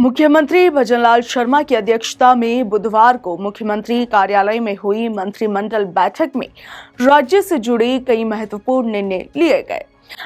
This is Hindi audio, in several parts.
मुख्यमंत्री भजनलाल शर्मा की अध्यक्षता में बुधवार को मुख्यमंत्री कार्यालय में हुई मंत्रिमंडल बैठक में राज्य से जुड़े कई महत्वपूर्ण निर्णय लिए गए।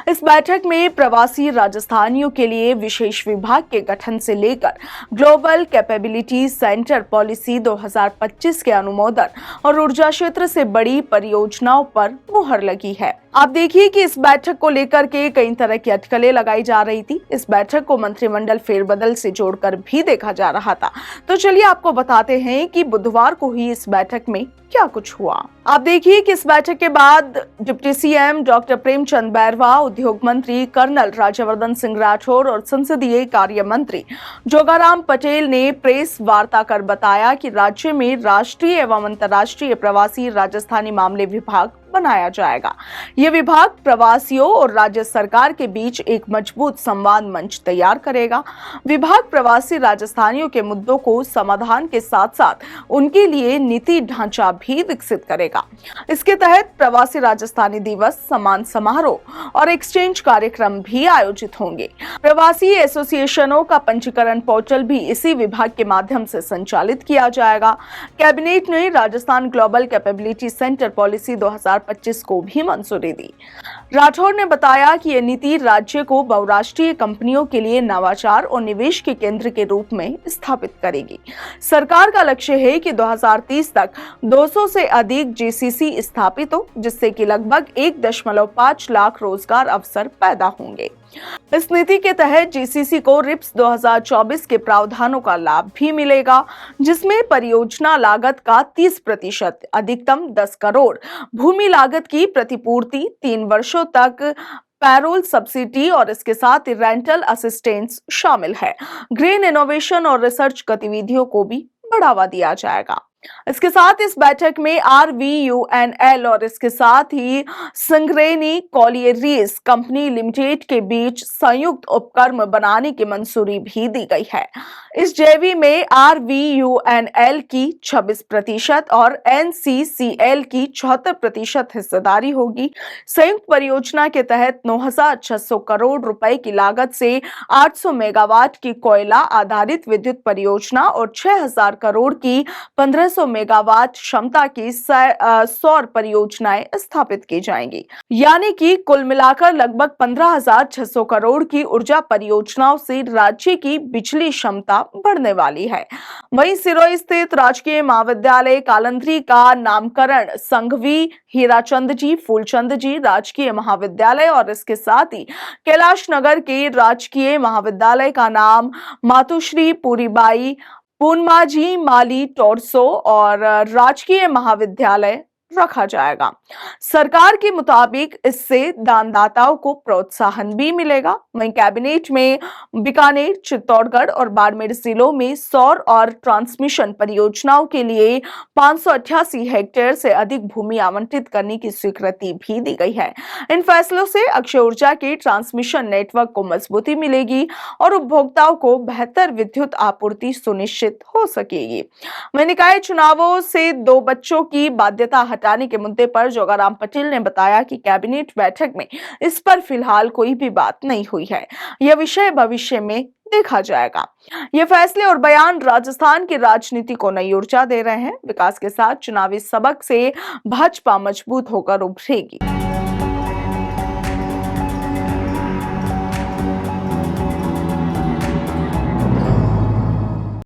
इस बैठक में प्रवासी राजस्थानियों के लिए विशेष विभाग के गठन से लेकर ग्लोबल कैपेबिलिटी सेंटर पॉलिसी 2025 के अनुमोदन और ऊर्जा क्षेत्र से बड़ी परियोजनाओं पर मुहर लगी है। आप देखिए कि इस बैठक को लेकर के कई तरह की अटकलें लगाई जा रही थी। इस बैठक को मंत्रिमंडल फेरबदल से जोड़कर भी देखा जा रहा था। तो चलिए आपको बताते हैं कि बुधवार को हुई इस बैठक में क्या कुछ हुआ। आप देखिए कि इस बैठक के बाद deputy CM doctor Premchand Bairwa, उद्योग मंत्री कर्नल राज्यवर्धन सिंह राठौर और संसदीय कार्य मंत्री जोगाराम पटेल ने प्रेस वार्ता कर बताया कि राज्य में राष्ट्रीय एवं अंतर्राष्ट्रीय प्रवासी राजस्थानी मामले विभाग बनाया जाएगा। यह विभाग प्रवासियों और राज्य सरकार के बीच एक मजबूत संवाद मंच तैयार करेगा। विभाग प्रवासी राजस्थानियों के मुद्दों को समाधान के साथ साथ उनके लिए नीति ढांचा भी विकसित करेगा। इसके तहत प्रवासी राजस्थानी दिवस, सम्मान समारोह और एक्सचेंज कार्यक्रम भी आयोजित होंगे। प्रवासी एसोसिएशनों का पंजीकरण पोर्टल भी इसी विभाग के माध्यम से संचालित किया जाएगा। कैबिनेट ने Rajasthan global capability centre policy 2025 को भी मंजूरी दी। राठौर ने बताया कि यह नीति राज्य को बहुराष्ट्रीय कंपनियों के लिए नवाचार और निवेश के केंद्र के रूप में स्थापित करेगी। सरकार का लक्ष्य है कि 2030 तक 200 से अधिक जीसीसी स्थापित हो, जिससे कि लगभग 1.5 लाख रोजगार अवसर पैदा होंगे। इस नीति के तहत जीसीसी को रिप्स 2024 के प्रावधानों का लाभ भी मिलेगा, जिसमें परियोजना लागत का 30%, अधिकतम 10 करोड़, भूमि लागत की प्रतिपूर्ति, 3 वर्षों तक पैरोल सब्सिडी और इसके साथ ही रेंटल असिस्टेंस शामिल है। ग्रीन इनोवेशन और रिसर्च गतिविधियों को भी बढ़ावा दिया जाएगा। इसके साथ इस बैठक में RVUNL और इसके साथ ही संग्रेनी कॉलियरीज कंपनी लिमिटेड के बीच संयुक्त उपक्रम बनाने की मंजूरी भी दी गई है। इस JV में RVUNL की 26% और NCCL की 74% हिस्सेदारी होगी। संयुक्त परियोजना के तहत 9,600 करोड़ रुपए की लागत से 800 मेगावाट की कोयला आधारित विद्युत परियोजना और 6,000 करोड़ की 1500 मेगावाट क्षमता की सौर परियोजनाएं स्थापित की जाएंगी। यानी कि कुल मिलाकर लगभग 15,600 करोड़ की ऊर्जा परियोजनाओं से राज्य की बिजली क्षमता बढ़ने वाली है। वहीं सिरोही स्थित राजकीय महाविद्यालय कालंत्री का नामकरण संघवी हीराचंद जी, फूलचंद जी राजकीय महाविद्यालय और इसके साथ ही कैलाश नगर के राजकीय महाविद्यालय का नाम मातुश्री पूरीबाई पूनमाजी माली टोरसो और राजकीय महाविद्यालय रखा जाएगा। सरकार के मुताबिक इससे दानदाताओं को प्रोत्साहन भी मिलेगा। वहीं कैबिनेट में बीकानेर, चित्तौड़गढ़ और बाड़मेर जिलों में सौर और ट्रांसमिशन परियोजनाओं के लिए 588 हेक्टेयर से अधिक भूमि आवंटित करने की स्वीकृति भी दी गई है। इन फैसलों से अक्षय ऊर्जा के ट्रांसमिशन नेटवर्क को मजबूती मिलेगी और उपभोक्ताओं को बेहतर विद्युत आपूर्ति सुनिश्चित हो सकेगी। वहीं निकाय चुनावों से 2 बच्चों की बाध्यता हटाने के मुद्दे पर जोगाराम पटेल ने बताया कि कैबिनेट बैठक में इस पर फिलहाल कोई भी बात नहीं हुई है। यह विषय भविष्य में देखा जाएगा। ये फैसले और बयान राजस्थान की राजनीति को नई ऊर्जा दे रहे हैं। विकास के साथ चुनावी सबक से भाजपा मजबूत होकर उभरेगी।